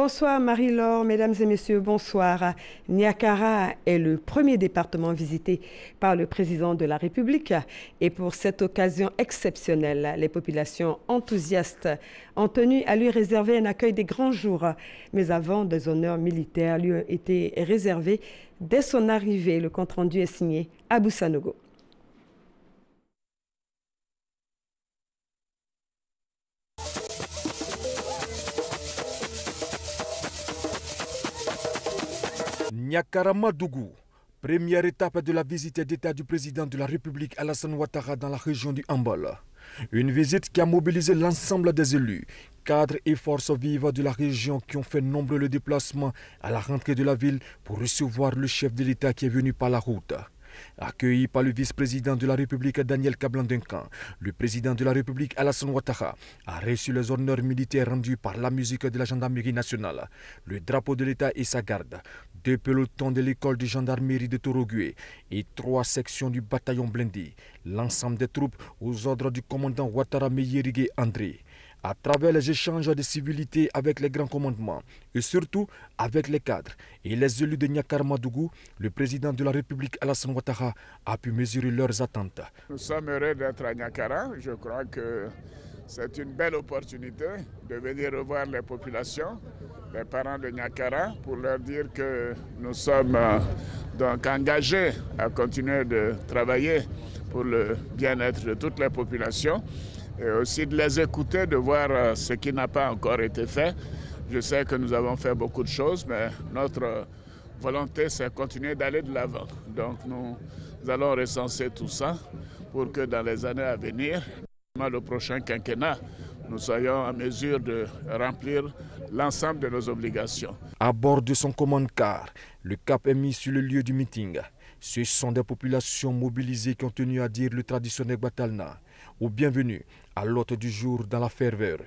Bonsoir Marie-Laure, mesdames et messieurs, bonsoir. Niakara est le premier département visité par le président de la République et pour cette occasion exceptionnelle, les populations enthousiastes ont tenu à lui réserver un accueil des grands jours. Mais avant, des honneurs militaires lui ont été réservés dès son arrivée. Le compte-rendu est signé Abou Sanogo. Niakara Madougou, première étape de la visite d'État du président de la République Alassane Ouattara dans la région du Hambol. Une visite qui a mobilisé l'ensemble des élus, cadres et forces vives de la région qui ont fait nombreux le déplacement à la rentrée de la ville pour recevoir le chef de l'État qui est venu par la route. Accueilli par le vice-président de la République Daniel Kablan-Duncan, le président de la République Alassane Ouattara a reçu les honneurs militaires rendus par la musique de la gendarmerie nationale, le drapeau de l'État et sa garde, 2 pelotons de l'école de gendarmerie de Torogué et 3 sections du bataillon blindé, l'ensemble des troupes aux ordres du commandant Ouattara Meyerigé André. À travers les échanges de civilité avec les grands commandements et surtout avec les cadres et les élus de Niakara Madougou, le président de la République Alassane Ouattara a pu mesurer leurs attentes. Nous sommes heureux d'être à Niakara. Je crois que c'est une belle opportunité de venir revoir les populations, les parents de Niakara, pour leur dire que nous sommes donc engagés à continuer de travailler pour le bien-être de toutes les populations. Et aussi de les écouter, de voir ce qui n'a pas encore été fait. Je sais que nous avons fait beaucoup de choses, mais notre volonté, c'est de continuer d'aller de l'avant. Donc nous allons recenser tout ça pour que dans les années à venir, le prochain quinquennat, nous soyons en mesure de remplir l'ensemble de nos obligations. À bord de son commande-car, le cap est mis sur le lieu du meeting. Ce sont des populations mobilisées qui ont tenu à dire le traditionnel Batalna. Au bienvenue à l'hôte du jour dans la ferveur.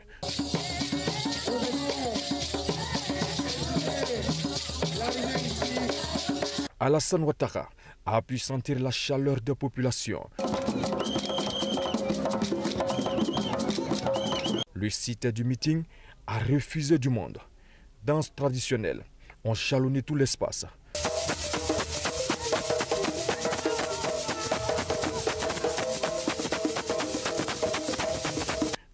Alassane Ouattara a pu sentir la chaleur des populations. Le site du meeting a refusé du monde. Danse traditionnelle, on chalonnait tout l'espace.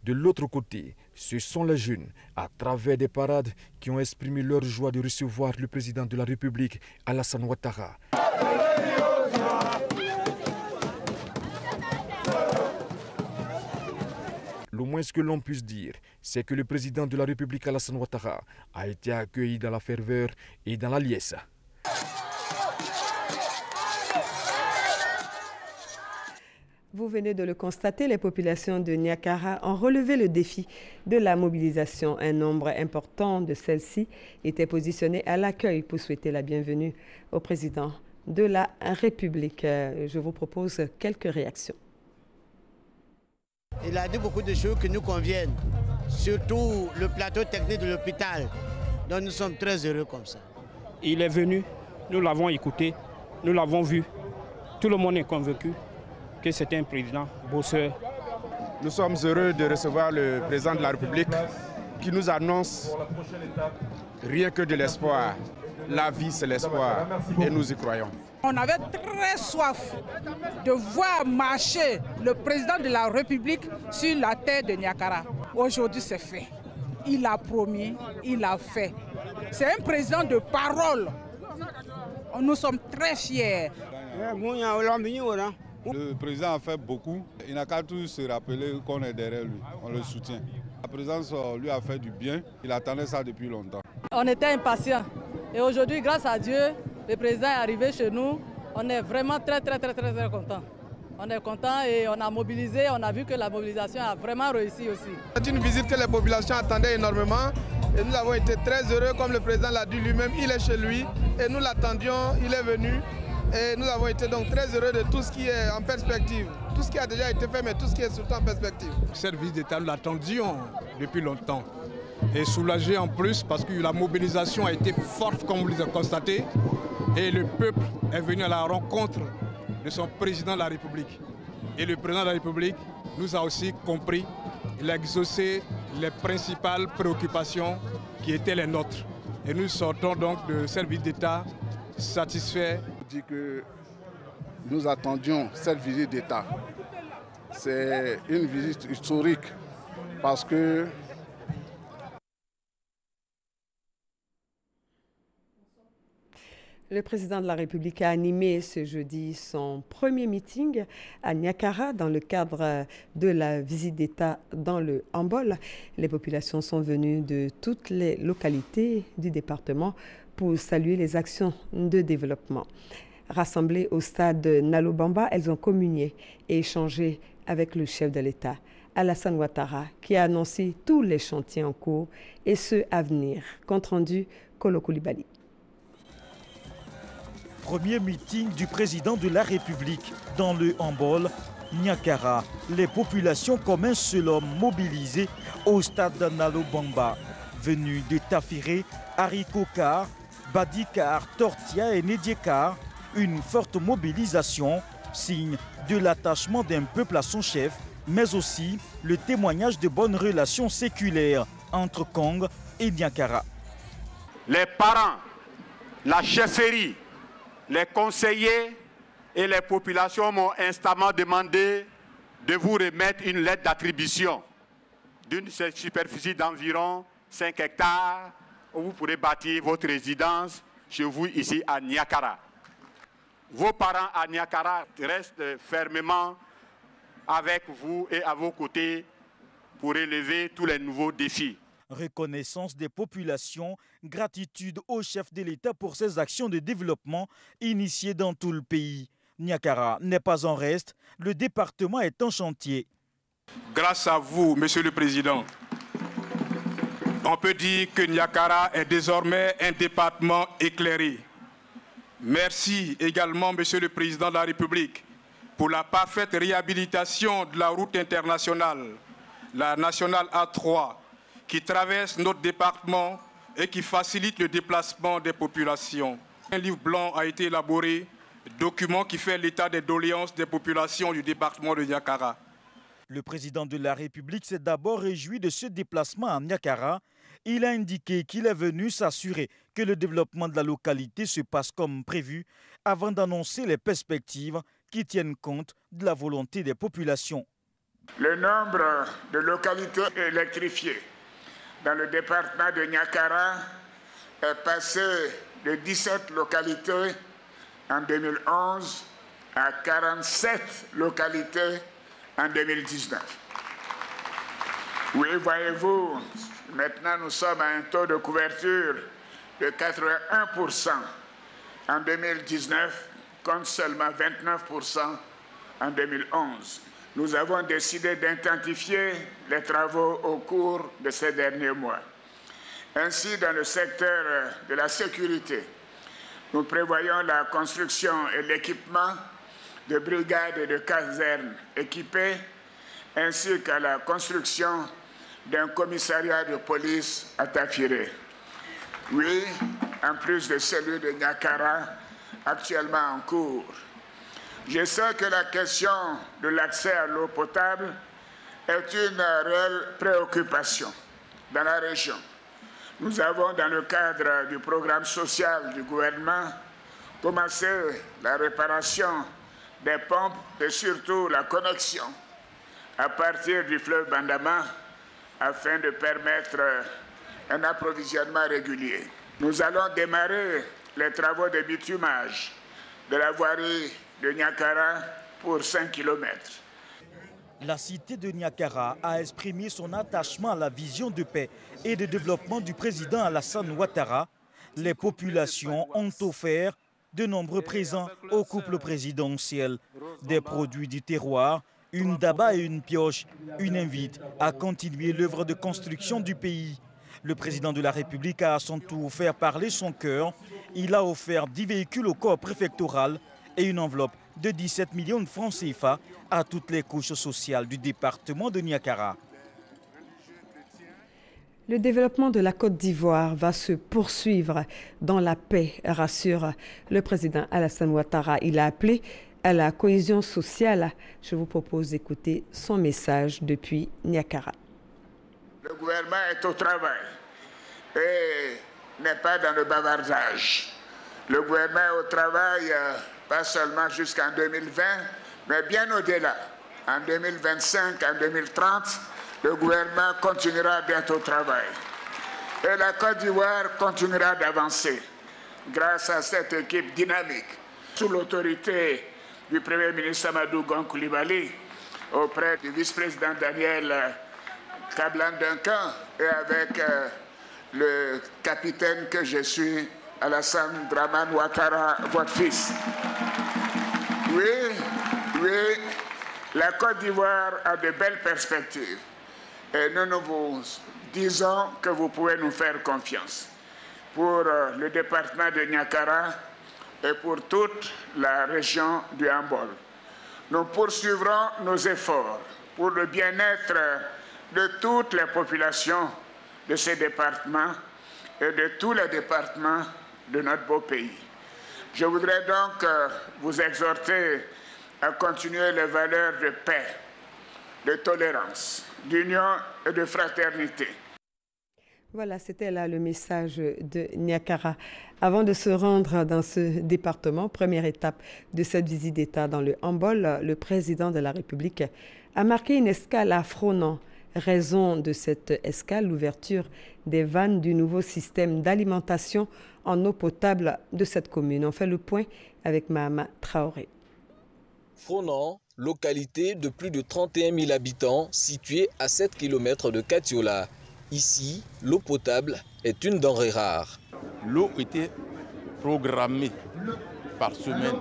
De l'autre côté, ce sont les jeunes, à travers des parades, qui ont exprimé leur joie de recevoir le président de la République, Alassane Ouattara. Le moins que l'on puisse dire, c'est que le président de la République, Alassane Ouattara, a été accueilli dans la ferveur et dans la liesse. Vous venez de le constater, les populations de Niakara ont relevé le défi de la mobilisation. Un nombre important de celles-ci étaient positionnées à l'accueil pour souhaiter la bienvenue au président de la République. Je vous propose quelques réactions. Il a dit beaucoup de choses qui nous conviennent, surtout le plateau technique de l'hôpital. Donc nous sommes très heureux comme ça. Il est venu, nous l'avons écouté, nous l'avons vu. Tout le monde est convaincu que c'est un président bosseur. Nous sommes heureux de recevoir le président de la République qui nous annonce rien que de l'espoir. La vie, c'est l'espoir et nous y croyons. On avait très soif de voir marcher le président de la République sur la terre de Niakara. Aujourd'hui, c'est fait. Il a promis, il a fait. C'est un président de parole. Nous sommes très fiers. Le président a fait beaucoup. Il n'a qu'à tous se rappeler qu'on est derrière lui. On le soutient. La présence lui a fait du bien. Il attendait ça depuis longtemps. On était impatients. Et aujourd'hui, grâce à Dieu, le président est arrivé chez nous. On est vraiment très contents. On est contents et on a mobilisé. On a vu que la mobilisation a vraiment réussi aussi. C'est une visite que les populations attendaient énormément. Et nous avons été très heureux, comme le président l'a dit lui-même. Il est chez lui et nous l'attendions. Il est venu. Et nous avons été donc très heureux de tout ce qui est en perspective. Tout ce qui a déjà été fait, mais tout ce qui est surtout en perspective. Cette visite d'État, nous l'attendions depuis longtemps. Et soulagé en plus parce que la mobilisation a été forte, comme vous l'avez constaté. Et le peuple est venu à la rencontre de son président de la République. Et le président de la République nous a aussi compris. Il a exaucé les principales préoccupations qui étaient les nôtres. Et nous sortons donc de cette visite d'État satisfaits. Je dis que nous attendions cette visite d'État. C'est une visite historique parce que le président de la République a animé ce jeudi son premier meeting à Niakara dans le cadre de la visite d'État dans le Hambol. Les populations sont venues de toutes les localités du département pour saluer les actions de développement. Rassemblées au stade Nalo Bamba, elles ont communié et échangé avec le chef de l'État, Alassane Ouattara, qui a annoncé tous les chantiers en cours et ceux à venir. Compte rendu, Kolo Koulibaly. Premier meeting du président de la République dans le Hambol, Niakara. Les populations comme un seul homme mobilisées au stade Nalo Bamba. Venus de Tafiré, Harikokar, Badikar, Tortia et Nédiekar. Une forte mobilisation, signe de l'attachement d'un peuple à son chef, mais aussi le témoignage de bonnes relations séculaires entre Kong et Niakara. Les parents, la chefferie, les conseillers et les populations m'ont instamment demandé de vous remettre une lettre d'attribution d'une superficie d'environ 5 hectares où vous pourrez bâtir votre résidence chez vous ici à Niakara. Vos parents à Niakara restent fermement avec vous et à vos côtés pour relever tous les nouveaux défis. Reconnaissance des populations, gratitude au chef de l'État pour ses actions de développement initiées dans tout le pays. Niakara n'est pas en reste, le département est en chantier. Grâce à vous, Monsieur le Président, on peut dire que Niakara est désormais un département éclairé. Merci également, Monsieur le Président de la République, pour la parfaite réhabilitation de la route internationale, la nationale A3, qui traverse notre département et qui facilite le déplacement des populations. Un livre blanc a été élaboré, document qui fait l'état des doléances des populations du département de Niakara. Le président de la République s'est d'abord réjoui de ce déplacement à Niakara. Il a indiqué qu'il est venu s'assurer que le développement de la localité se passe comme prévu avant d'annoncer les perspectives qui tiennent compte de la volonté des populations. Le nombre de localités électrifiées dans le département de Niakara est passé de 17 localités en 2011 à 47 localités en 2019. Oui, voyez-vous, maintenant nous sommes à un taux de couverture de 81% en 2019 contre seulement 29% en 2011. Nous avons décidé d'intensifier les travaux au cours de ces derniers mois. Ainsi, dans le secteur de la sécurité, nous prévoyons la construction et l'équipement de brigades et de casernes équipées, ainsi qu'à la construction d'un commissariat de police à Tafiré. Oui, en plus de celui de Niakara, actuellement en cours. Je sais que la question de l'accès à l'eau potable est une réelle préoccupation dans la région. Nous avons, dans le cadre du programme social du gouvernement, commencé la réparation des pompes et surtout la connexion à partir du fleuve Bandama afin de permettre un approvisionnement régulier. Nous allons démarrer les travaux de bitumage de la voirie de Niakara pour 5 km. La cité de Niakara a exprimé son attachement à la vision de paix et de développement du président Alassane Ouattara. Les populations ont offert de nombreux présents au couple présidentiel. Des produits du terroir, une daba et une pioche. Une invite à continuer l'œuvre de construction du pays. Le président de la République a à son tour fait parler son cœur. Il a offert 10 véhicules au corps préfectoral et une enveloppe de 17 millions de francs CFA à toutes les couches sociales du département de Niakara. Le développement de la Côte d'Ivoire va se poursuivre dans la paix, rassure le président Alassane Ouattara. Il a appelé à la cohésion sociale. Je vous propose d'écouter son message depuis Niakara. Le gouvernement est au travail et n'est pas dans le bavardage. Le gouvernement est au travail, pas seulement jusqu'en 2020, mais bien au-delà. En 2025, en 2030, le gouvernement continuera d'être au travail. Et la Côte d'Ivoire continuera d'avancer grâce à cette équipe dynamique, sous l'autorité du Premier ministre Amadou Gon Coulibaly, auprès du vice-président Daniel Kablan-Duncan et avec le capitaine que je suis, Alassane Dramane Ouattara, votre fils. Oui, la Côte d'Ivoire a de belles perspectives et nous vous disons que vous pouvez nous faire confiance pour le département de Niakara et pour toute la région du Hambol. Nous poursuivrons nos efforts pour le bien-être de toutes les populations de ces départements et de tous les départements de notre beau pays. Je voudrais donc vous exhorter à continuer les valeurs de paix, de tolérance, d'union et de fraternité. Voilà, c'était là le message de Niakara. Avant de se rendre dans ce département, première étape de cette visite d'État dans le Hambol, le président de la République a marqué une escale à Fronan. Raison de cette escale, l'ouverture des vannes du nouveau système d'alimentation en eau potable de cette commune. On fait le point avec Mahama Traoré. Fronan, localité de plus de 31 000 habitants, située à 7 km de Katiola. Ici, l'eau potable est une denrée rare. L'eau était programmée par semaine.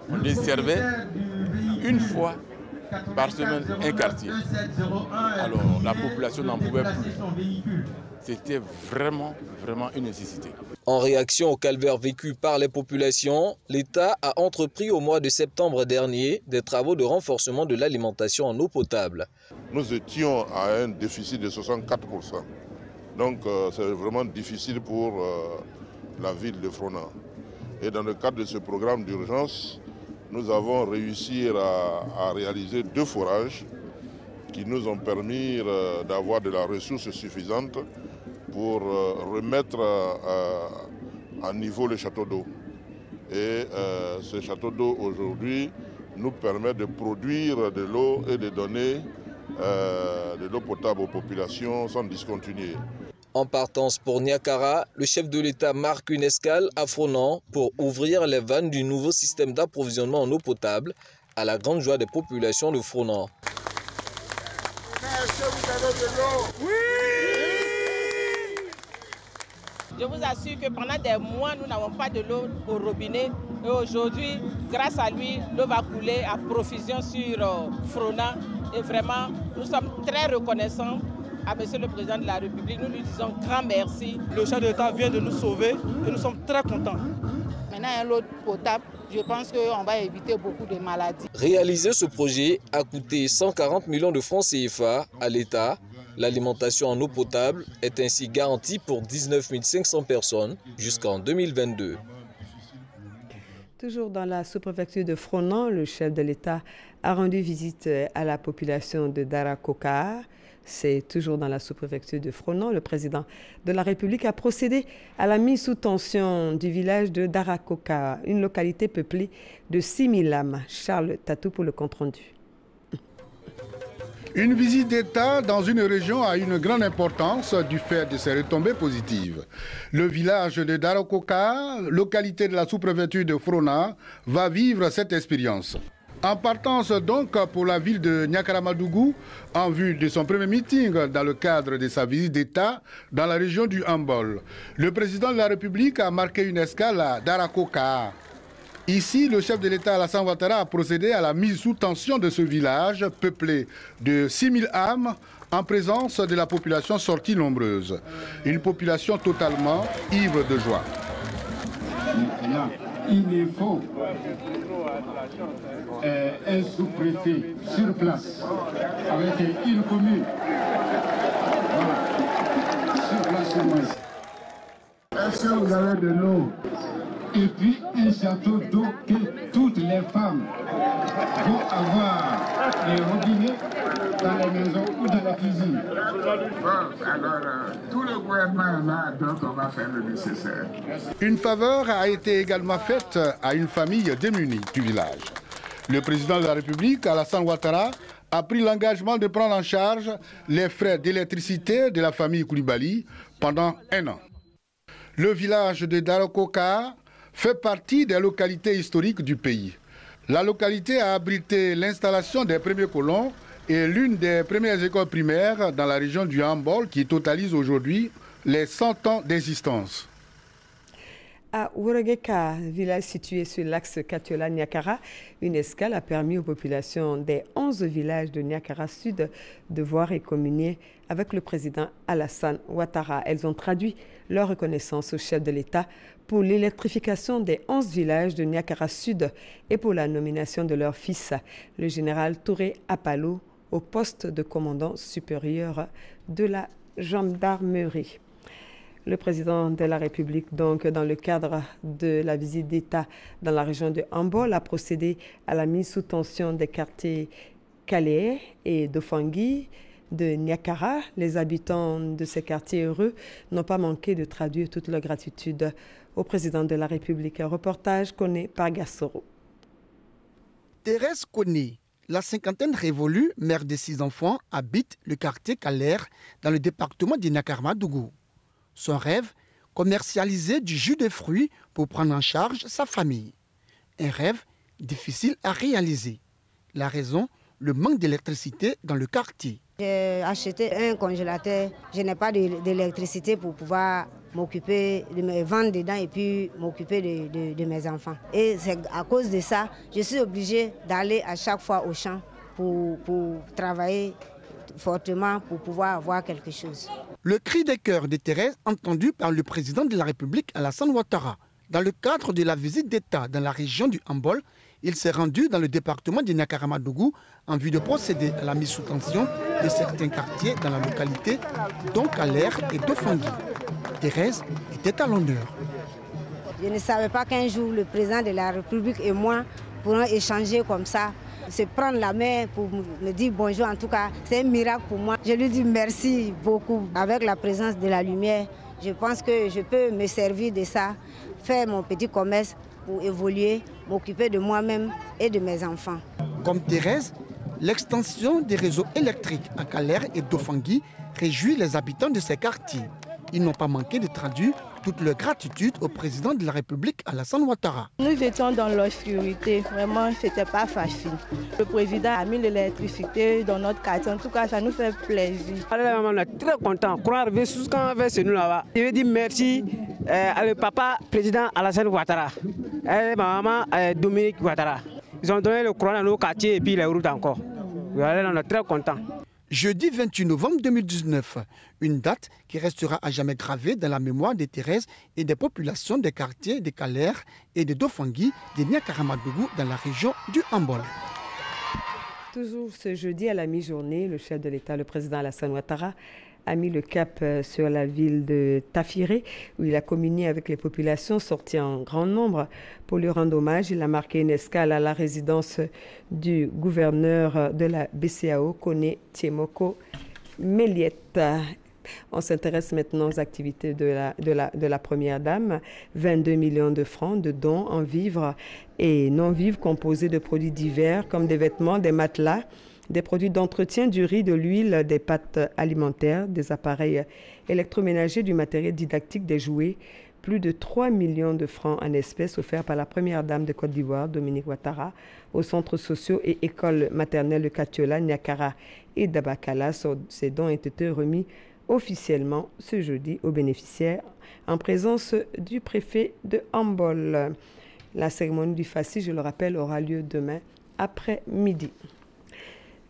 On les servait une fois par semaine un quartier. Alors la population n'en pouvait plus. C'était vraiment une nécessité. En réaction au calvaire vécu par les populations, l'État a entrepris au mois de septembre dernier des travaux de renforcement de l'alimentation en eau potable. Nous étions à un déficit de 64%. Donc c'est vraiment difficile pour la ville de Fronan. Et dans le cadre de ce programme d'urgence, nous avons réussi à réaliser 2 forages qui nous ont permis d'avoir de la ressource suffisante pour remettre à niveau le château d'eau. Et ce château d'eau aujourd'hui nous permet de produire de l'eau et de donner de l'eau potable aux populations sans discontinuer. En partance pour Niakara, le chef de l'État marque une escale à Fronan pour ouvrir les vannes du nouveau système d'approvisionnement en eau potable à la grande joie des populations de Fronan. Est-ce que vous avez de l'eau? Oui! Je vous assure que pendant des mois, nous n'avons pas de l'eau au robinet. Et aujourd'hui, grâce à lui, l'eau va couler à profusion sur Fronan. Et vraiment, nous sommes très reconnaissants à Monsieur le Président de la République. Nous lui disons grand merci. Le chef de l'État vient de nous sauver et nous sommes très contents. Maintenant, il y a l'eau potable. Je pense qu'on va éviter beaucoup de maladies. Réaliser ce projet a coûté 140 millions de francs CFA à l'État. L'alimentation en eau potable est ainsi garantie pour 19 500 personnes jusqu'en 2022. Toujours dans la sous-préfecture de Fronan, le chef de l'État a rendu visite à la population de Darakoka. C'est toujours dans la sous-préfecture de Fronan. Le président de la République a procédé à la mise sous tension du village de Darakoka, une localité peuplée de 6 000 âmes. Charles Tatou pour le compte-rendu. Une visite d'État dans une région a une grande importance du fait de ses retombées positives. Le village de Darakoka, localité de la sous-préfecture de Fronan, va vivre cette expérience. En partance donc pour la ville de Niakara-Madougou, en vue de son premier meeting dans le cadre de sa visite d'État dans la région du Hambol, le président de la République a marqué une escale à Darakoka. Ici, le chef de l'État Alassane Ouattara a procédé à la mise sous tension de ce village peuplé de 6 000 âmes en présence de la population sortie nombreuse. Une population totalement ivre de joie. Maintenant, il faut un sous-préfet sur place avec une commune. Voilà. Sur place au moins. Est-ce que vous avez de l'eau? et puis un château d'eau que toutes les femmes vont avoir les robinets dans les maisons ou dans la cuisine. Bon, alors, tout le gouvernement est là, donc on va faire le nécessaire. Une faveur a été également faite à une famille démunie du village. Le président de la République, Alassane Ouattara, a pris l'engagement de prendre en charge les frais d'électricité de la famille Koulibaly pendant 1 an. Le village de Darokoka fait partie des localités historiques du pays. La localité a abrité l'installation des premiers colons et l'une des premières écoles primaires dans la région du Hambol qui totalise aujourd'hui les 100 ans d'existence. À Ouregeka, village situé sur l'axe Katiola-Niakara, une escale a permis aux populations des 11 villages de Niakara Sud de voir et communier avec le président Alassane Ouattara. Elles ont traduit leur reconnaissance au chef de l'État pour l'électrification des 11 villages de Niakara Sud et pour la nomination de leur fils, le général Touré Apalo, au poste de commandant supérieur de la gendarmerie. Le président de la République, donc, dans le cadre de la visite d'État dans la région de Hambol, a procédé à la mise sous tension des quartiers Calais et d'Ofangui de Niakara. Les habitants de ces quartiers heureux n'ont pas manqué de traduire toute leur gratitude au président de la République. Un reportage connu par Gassoro. Thérèse Koné, la cinquantaine révolue, mère de 6 enfants, habite le quartier Calais dans le département de Niakara-Madougou. Son rêve, commercialiser du jus de fruits pour prendre en charge sa famille. Un rêve difficile à réaliser. La raison, le manque d'électricité dans le quartier. J'ai acheté un congélateur. Je n'ai pas d'électricité pour pouvoir m'occuper de me vendre dedans et puis m'occuper de mes enfants. Et c'est à cause de ça, je suis obligée d'aller à chaque fois au champ pour travailler fortement pour pouvoir avoir quelque chose. Le cri de cœur de Thérèse entendu par le président de la République Alassane Ouattara. Dans le cadre de la visite d'État dans la région du Hambol, il s'est rendu dans le département de Niakara-Madougou en vue de procéder à la mise sous tension de certains quartiers dans la localité, dont Calais et d'Ofangui. Thérèse était à l'honneur. Je ne savais pas qu'un jour le président de la République et moi pourrons échanger comme ça, se prendre la main pour me dire bonjour. En tout cas, c'est un miracle pour moi. Je lui dis merci beaucoup. Avec la présence de la lumière, je pense que je peux me servir de ça, faire mon petit commerce pour évoluer, m'occuper de moi-même et de mes enfants. Comme Thérèse, l'extension des réseaux électriques à Calais et d'Ofangui réjouit les habitants de ces quartiers. Ils n'ont pas manqué de traduire toute leur gratitude au président de la République, Alassane Ouattara. Nous étions dans l'obscurité, vraiment, ce n'était pas facile. Le président a mis l'électricité dans notre quartier, en tout cas, ça nous fait plaisir. On est très contents. Croire ce qu'on a fait, c'est nous là-bas. Je veux dire merci à papa, président Alassane Ouattara, et ma maman, Dominique Ouattara. Ils ont donné le courant dans nos quartiers et puis les routes encore. On est très contents. Jeudi 28 novembre 2019, une date qui restera à jamais gravée dans la mémoire de Thérèse et des populations des quartiers de Calais et de Dofangui de Niakara-Madougou dans la région du Hambol. Toujours ce jeudi à la mi-journée, le chef de l'État, le président Alassane Ouattara, a mis le cap sur la ville de Tafiré, où il a communié avec les populations sorties en grand nombre. Pour lui rendre hommage, il a marqué une escale à la résidence du gouverneur de la BCAO, Koné Tiemoko Méliette. On s'intéresse maintenant aux activités de la Première Dame. 22 millions de francs de dons en vivres et non-vivres composés de produits divers comme des vêtements, des matelas, des produits d'entretien, du riz, de l'huile, des pâtes alimentaires, des appareils électroménagers, du matériel didactique, des jouets. Plus de 3 millions de francs en espèces offerts par la première dame de Côte d'Ivoire, Dominique Ouattara, aux centres sociaux et écoles maternelles de Katiola, Niakara et Dabakala. Ces dons ont été remis officiellement ce jeudi aux bénéficiaires en présence du préfet de Hambol. La cérémonie du Fassi, je le rappelle, aura lieu demain après-midi.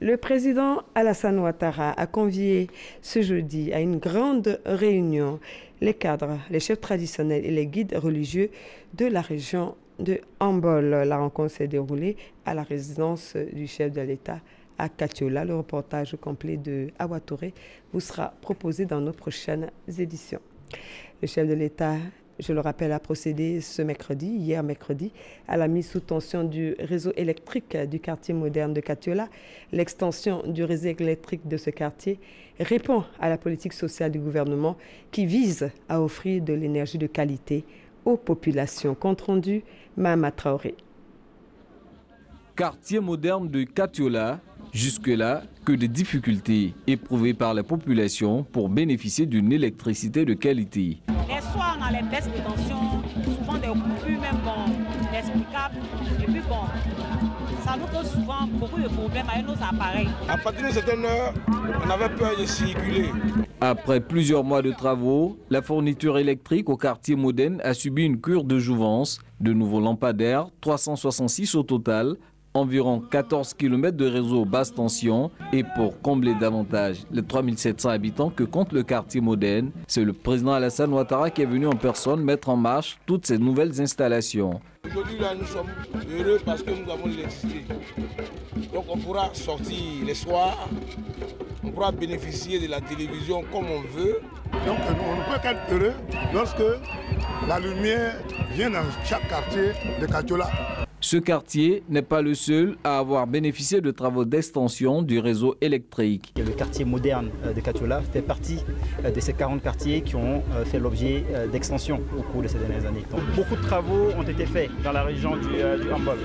Le président Alassane Ouattara a convié ce jeudi à une grande réunion les cadres, les chefs traditionnels et les guides religieux de la région de Hambol. La rencontre s'est déroulée à la résidence du chef de l'État à Katiola. Le reportage complet de Awa Touré vous sera proposé dans nos prochaines éditions. Le chef de l'État je le rappelle, a procédé hier mercredi, à la mise sous tension du réseau électrique du quartier moderne de Katiola. L'extension du réseau électrique de ce quartier répond à la politique sociale du gouvernement qui vise à offrir de l'énergie de qualité aux populations. Compte rendu, Mahama Traoré. Quartier moderne de Katiola, jusque-là, que des difficultés éprouvées par la population pour bénéficier d'une électricité de qualité. Les soirs, on a les baisses de tension, souvent des coupures même inexplicables. Et puis bon, ça nous cause souvent beaucoup de problèmes avec nos appareils. À partir de certaines heures, on avait peur de circuler. Après plusieurs mois de travaux, la fourniture électrique au quartier moderne a subi une cure de jouvence. De nouveaux lampadaires, 366 au total, environ 14 km de réseau basse tension, et pour combler davantage les 3700 habitants que compte le quartier moderne, c'est le président Alassane Ouattara qui est venu en personne mettre en marche toutes ces nouvelles installations. Aujourd'hui, là, nous sommes heureux parce que nous avons l'électricité. Donc on pourra sortir les soirs, on pourra bénéficier de la télévision comme on veut. Donc on ne peut qu'être heureux lorsque la lumière vient dans chaque quartier de Katiola. Ce quartier n'est pas le seul à avoir bénéficié de travaux d'extension du réseau électrique. Le quartier moderne de Katiola fait partie de ces 40 quartiers qui ont fait l'objet d'extension au cours de ces dernières années. Donc, beaucoup de travaux ont été faits dans la région du Hambol.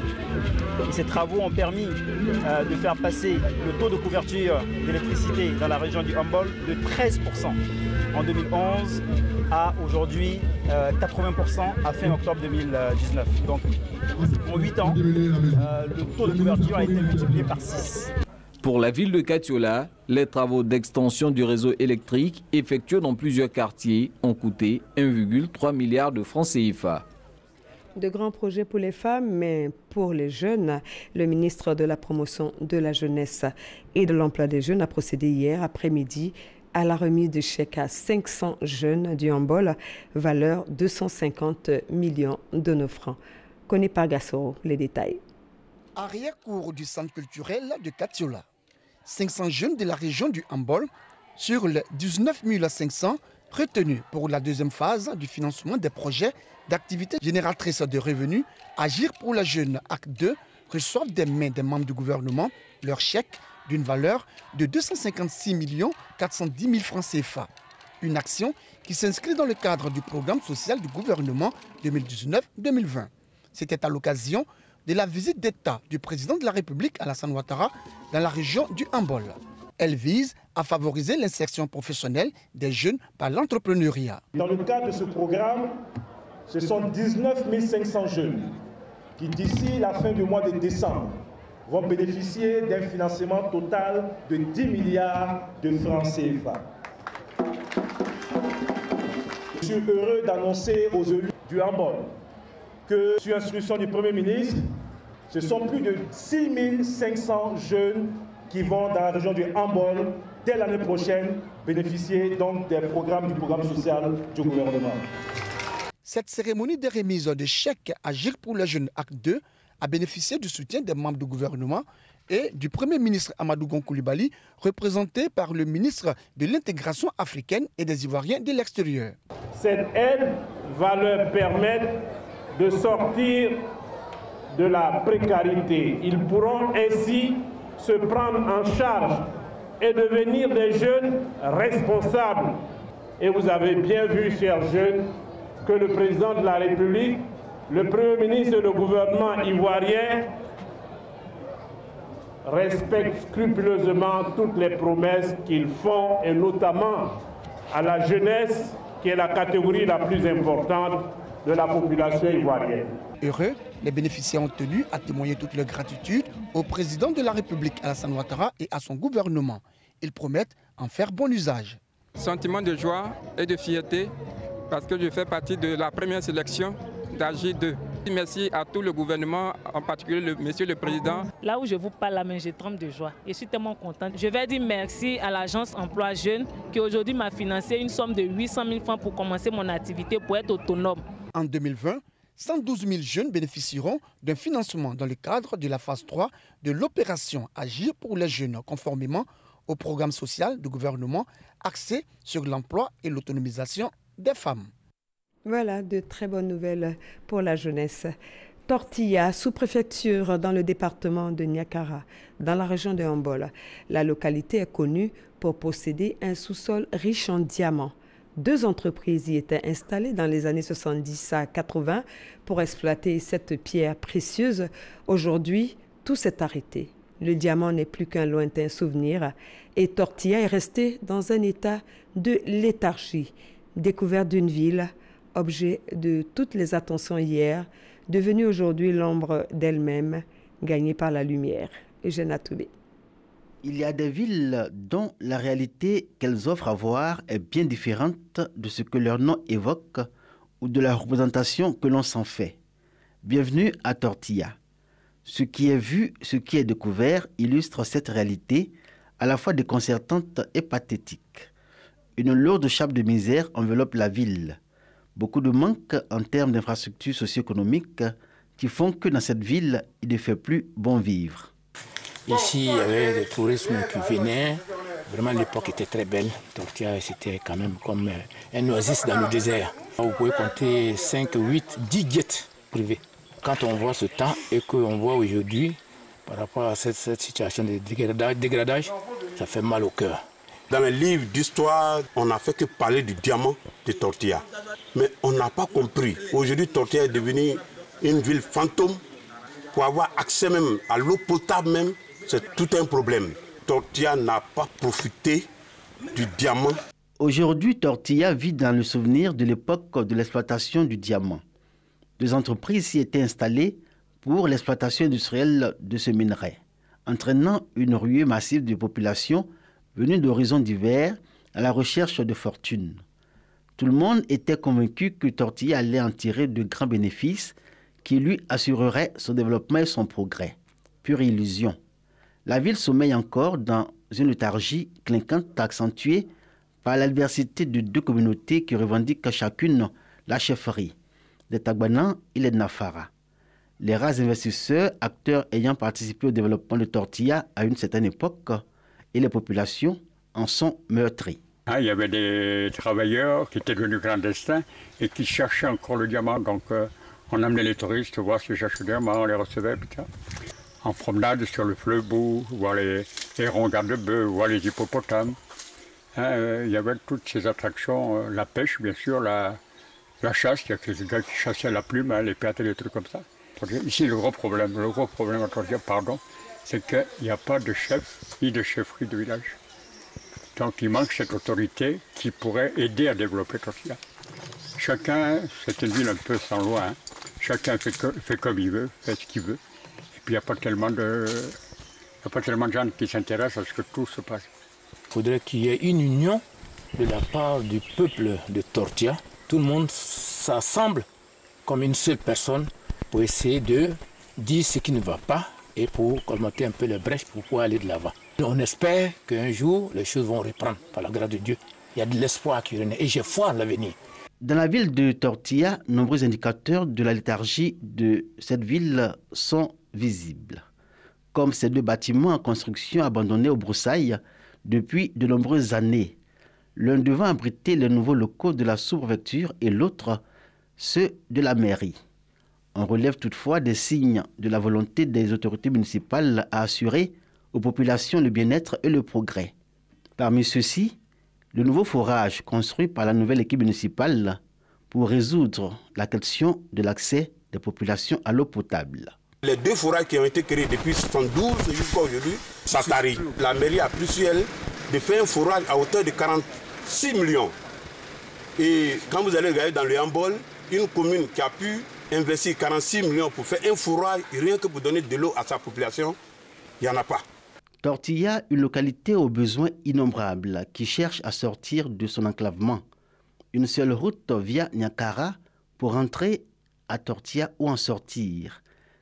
Et ces travaux ont permis de faire passer le taux de couverture d'électricité dans la région du Hambol de 13% en 2011 à aujourd'hui 80% à fin octobre 2019. Donc en 8 ans, le taux de couverture a été multiplié par 6. Pour la ville de Katiola, les travaux d'extension du réseau électrique effectués dans plusieurs quartiers ont coûté 1,3 milliard de francs CFA. De grands projets pour les femmes, mais pour les jeunes, le ministre de la Promotion de la Jeunesse et de l'Emploi des Jeunes a procédé hier après-midi à la remise de chèques à 500 jeunes du Hambol, valeur 250 millions de nos francs. Connaît par Gassoro les détails. Arrière-cour du centre culturel de Katiola. 500 jeunes de la région du Hambol sur les 19 500 retenus pour la deuxième phase du financement des projets d'activités génératrices de revenus. Agir pour la jeune Acte 2 reçoivent des mains des membres du gouvernement leur chèque d'une valeur de 256 410 000 francs CFA. Une action qui s'inscrit dans le cadre du programme social du gouvernement 2019-2020. C'était à l'occasion de la visite d'État du président de la République Alassane Ouattara dans la région du Hambol. Elle vise à favoriser l'insertion professionnelle des jeunes par l'entrepreneuriat. Dans le cadre de ce programme, ce sont 19 500 jeunes qui, d'ici la fin du mois de décembre, vont bénéficier d'un financement total de 10 milliards de francs CFA. Je suis heureux d'annoncer aux élus du Hambol que, sur instruction du Premier ministre, ce sont plus de 6 500 jeunes qui vont dans la région du Hambol, dès l'année prochaine, bénéficier donc du programme social du gouvernement. Cette cérémonie de remise de chèques Agir pour les jeunes Acte 2 a bénéficié du soutien des membres du gouvernement et du Premier ministre Amadou Gon Coulibaly, représenté par le ministre de l'Intégration africaine et des Ivoiriens de l'extérieur. Cette aide va leur permettre de sortir de la précarité. Ils pourront ainsi se prendre en charge et devenir des jeunes responsables. Et vous avez bien vu, chers jeunes, que le président de la République, le Premier ministre et le gouvernement ivoirien respectent scrupuleusement toutes les promesses qu'ils font, et notamment à la jeunesse, qui est la catégorie la plus importante de la population ivoirienne. Heureux, les bénéficiaires ont tenu à témoigner toute leur gratitude au président de la République Alassane Ouattara et à son gouvernement. Ils promettent en faire bon usage. Sentiment de joie et de fierté parce que je fais partie de la première sélection d'Agir 2. Merci à tout le gouvernement, en particulier Monsieur le Président. Là où je vous parle, je tremble de joie et je suis tellement contente. Je vais dire merci à l'agence Emploi Jeunes qui aujourd'hui m'a financé une somme de 800 000 francs pour commencer mon activité pour être autonome. En 2020, 112 000 jeunes bénéficieront d'un financement dans le cadre de la phase 3 de l'opération Agir pour les jeunes, conformément au programme social du gouvernement axé sur l'emploi et l'autonomisation des femmes. Voilà, de très bonnes nouvelles pour la jeunesse. Tortilla, sous-préfecture dans le département de Niakara, dans la région de Hambol. La localité est connue pour posséder un sous-sol riche en diamants. 2 entreprises y étaient installées dans les années 70 à 80 pour exploiter cette pierre précieuse. Aujourd'hui, tout s'est arrêté. Le diamant n'est plus qu'un lointain souvenir et Tortilla est resté dans un état de léthargie. Découverte d'une ville, objet de toutes les attentions hier, devenue aujourd'hui l'ombre d'elle-même, gagnée par la lumière. Eugène Atoubé. Il y a des villes dont la réalité qu'elles offrent à voir est bien différente de ce que leur nom évoque ou de la représentation que l'on s'en fait. Bienvenue à Tortilla. Ce qui est vu, ce qui est découvert illustre cette réalité à la fois déconcertante et pathétique. Une lourde chape de misère enveloppe la ville. Beaucoup de manques en termes d'infrastructures socio-économiques qui font que dans cette ville, il ne fait plus bon vivre. Ici, il y avait des touristes qui venaient. Vraiment, l'époque était très belle. Tortilla, c'était quand même comme un oasis dans le désert. Vous pouvez compter 5, 8, 10 guettes privées. Quand on voit ce temps et qu'on voit aujourd'hui, par rapport à cette situation de dégradage, ça fait mal au cœur. Dans les livres d'histoire, on n'a fait que parler du diamant de Tortilla. Mais on n'a pas compris. Aujourd'hui, Tortilla est devenue une ville fantôme. Pour avoir accès même à l'eau potable même, c'est tout un problème. Tortilla n'a pas profité du diamant. Aujourd'hui, Tortilla vit dans le souvenir de l'époque de l'exploitation du diamant. 2 entreprises y étaient installées pour l'exploitation industrielle de ce minerai, entraînant une ruée massive de population venue d'horizons divers à la recherche de fortune. Tout le monde était convaincu que Tortilla allait en tirer de grands bénéfices qui lui assurerait son développement et son progrès. Pure illusion. La ville sommeille encore dans une léthargie clinquante accentuée par l'adversité de 2 communautés qui revendiquent chacune la chefferie, les Tagbanan et les Nafara. Les rares investisseurs, acteurs ayant participé au développement de Tortilla à une certaine époque, et les populations en sont meurtries. Il y avait des travailleurs qui étaient devenus clandestins et qui cherchaient encore le diamant, donc on amenait les touristes voir si cherchaient le diamant, on les recevait, putain. En promenade sur le fleuve Bou, voir les rongards de bœufs, voir les hippopotames. Il y avait toutes ces attractions, la pêche bien sûr, la chasse, il y a des gars qui chassaient à la plume, les pâtes et des trucs comme ça. Ici le gros problème à Tortilla, c'est qu'il n'y a pas de chef ni de chefferie de village. Donc il manque cette autorité qui pourrait aider à développer Tortilla. Chacun, c'est une ville un peu sans loi, hein. Chacun fait comme il veut, fait ce qu'il veut. Et puis il n'y a pas tellement de gens qui s'intéressent à ce que tout se passe. Il faudrait qu'il y ait une union de la part du peuple de Tortilla. Tout le monde s'assemble comme une seule personne pour essayer de dire ce qui ne va pas et pour colmater un peu les brèches pour pouvoir aller de l'avant. On espère qu'un jour, les choses vont reprendre par la grâce de Dieu. Il y a de l'espoir qui renaît et j'ai foi en l'avenir. Dans la ville de Tortilla, nombreux indicateurs de la léthargie de cette ville sont visibles, comme ces 2 bâtiments en construction abandonnés aux broussailles depuis de nombreuses années, l'un devant abriter les nouveaux locaux de la sous-préfecture et l'autre ceux de la mairie. On relève toutefois des signes de la volonté des autorités municipales à assurer aux populations le bien-être et le progrès. Parmi ceux-ci, le nouveau forage construit par la nouvelle équipe municipale pour résoudre la question de l'accès des populations à l'eau potable. Les 2 forages qui ont été créés depuis 1972 jusqu'à aujourd'hui, ça tarit. La mairie a pris sur elle de faire un forage à hauteur de 46 millions. Et quand vous allez regarder dans le Hambol, une commune qui a pu investir 46 millions pour faire un forage, rien que pour donner de l'eau à sa population, il n'y en a pas. Tortilla, une localité aux besoins innombrables qui cherche à sortir de son enclavement. Une seule route via Niakara pour entrer à Tortilla ou en sortir.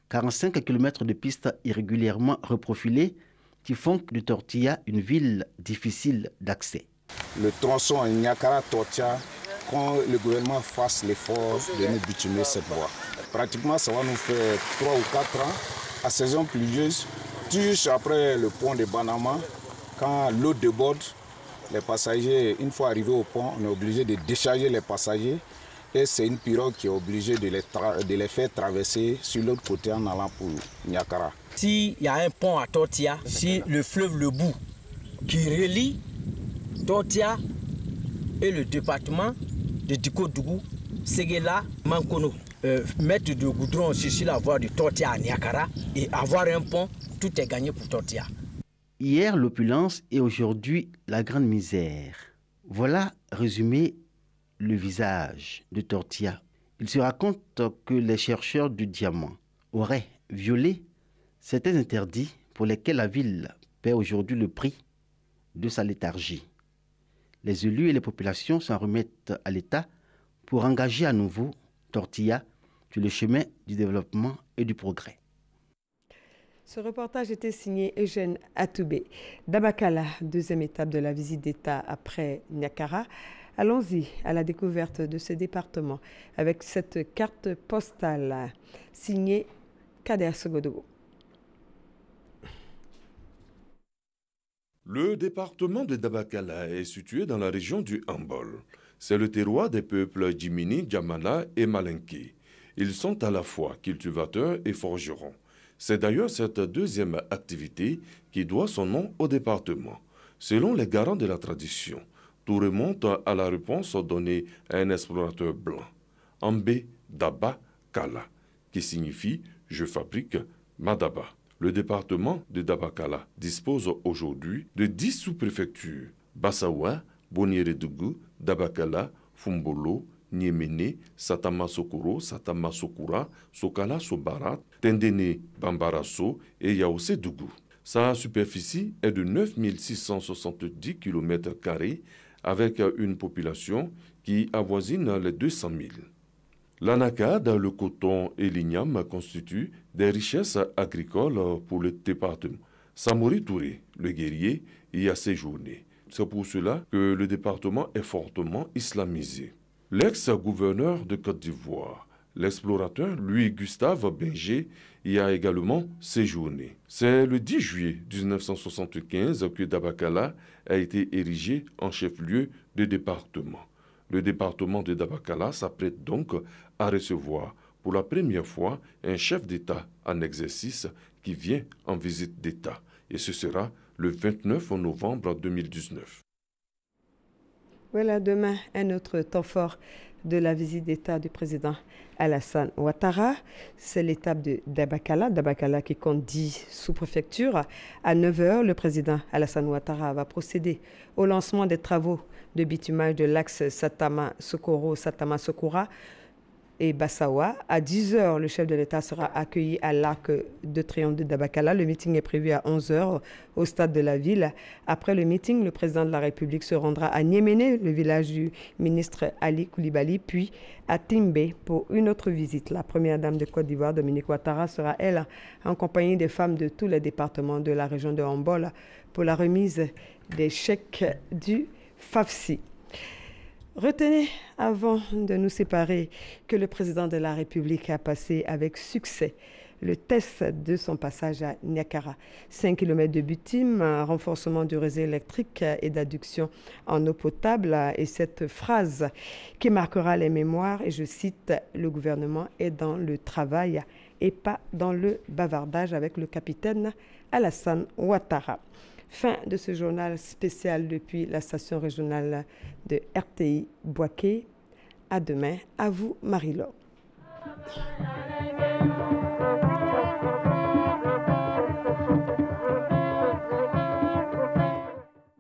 45 km de pistes irrégulièrement reprofilées qui font de Tortilla une ville difficile d'accès. Le tronçon Niakara-Tortilla, quand le gouvernement fasse l'effort de nous bitumer cette voie. Pratiquement, ça va nous faire 3 ou 4 ans. À saison pluvieuse, juste après le pont de Banama, quand l'eau déborde, les passagers, une fois arrivés au pont, on est obligé de décharger les passagers Et c'est une pirogue qui est obligée de les faire traverser sur l'autre côté en allant pour Niakara. S'il y a un pont à Tortia, si le fleuve Le Bou qui relie Tortia et le département de Diko-Dougou, Séguéla, Mankono, mettre de goudron aussi sur la voie de Tortia à Niakara et avoir un pont, tout est gagné pour Tortia. Hier, l'opulence et aujourd'hui, la grande misère. Voilà résumé le visage de Tortia. Il se raconte que les chercheurs du diamant auraient violé certains interdits pour lesquels la ville paie aujourd'hui le prix de sa léthargie. Les élus et les populations s'en remettent à l'État pour engager à nouveau Tortilla sur le chemin du développement et du progrès. Ce reportage était signé Eugène Atoubé. Dabakala, deuxième étape de la visite d'État après Niakara. Allons-y à la découverte de ce département avec cette carte postale signée Kader Sogodogo. Le département de Dabakala est situé dans la région du Hambol. C'est le terroir des peuples Djimini, Djamala et Malinké. Ils sont à la fois cultivateurs et forgerons. C'est d'ailleurs cette deuxième activité qui doit son nom au département. Selon les garants de la tradition, tout remonte à la réponse donnée à un explorateur blanc, Ambé Daba Kala, qui signifie « je fabrique Madaba ». Le département de Dabakala dispose aujourd'hui de 10 sous-préfectures: Bassawa, Boniere-Dougou, Dabakala, Fumbolo, Niéméné, Satama Sokoro, Satama Sokura, Sokala Sobarat, Tendene Bambarasso et Yaossé Dougou. Sa superficie est de 9 670 km² avec une population qui avoisine les 200 000. L'anacade, le coton et l'igname constituent des richesses agricoles pour le département. Samori Touré, le guerrier, y a séjourné. C'est pour cela que le département est fortement islamisé. L'ex-gouverneur de Côte d'Ivoire, l'explorateur Louis-Gustave Binger, y a également séjourné. C'est le 10 juillet 1975 que Dabakala a été érigé en chef-lieu de département. Le département de Dabakala s'apprête donc à recevoir pour la première fois un chef d'État en exercice qui vient en visite d'État. Et ce sera le 29 novembre 2019. Voilà, demain, un autre temps fort de la visite d'État du président Alassane Ouattara. C'est l'étape de Dabakala. Dabakala qui compte 10 sous-préfectures. À 9 h, le président Alassane Ouattara va procéder au lancement des travaux de bitumage de l'axe Satama-Sokoro-Satama-Sokura et Bassawa. À 10 h, le chef de l'État sera accueilli à l'Arc de Triomphe de Dabakala. Le meeting est prévu à 11 h au stade de la ville. Après le meeting, le président de la République se rendra à Niéméné, le village du ministre Ali Koulibaly, puis à Timbé pour une autre visite. La première dame de Côte d'Ivoire, Dominique Ouattara, sera, elle, en compagnie des femmes de tous les départements de la région de Hambol pour la remise des chèques du FAFSI. Retenez, avant de nous séparer, que le président de la République a passé avec succès le test de son passage à Niakara. 5 km de bitume, un renforcement du réseau électrique et d'adduction en eau potable. Et cette phrase qui marquera les mémoires, et je cite, « Le gouvernement est dans le travail et pas dans le bavardage » avec le capitaine Alassane Ouattara. Fin de ce journal spécial depuis la station régionale de RTI Bouaké. À demain. À vous, Marie-Laure.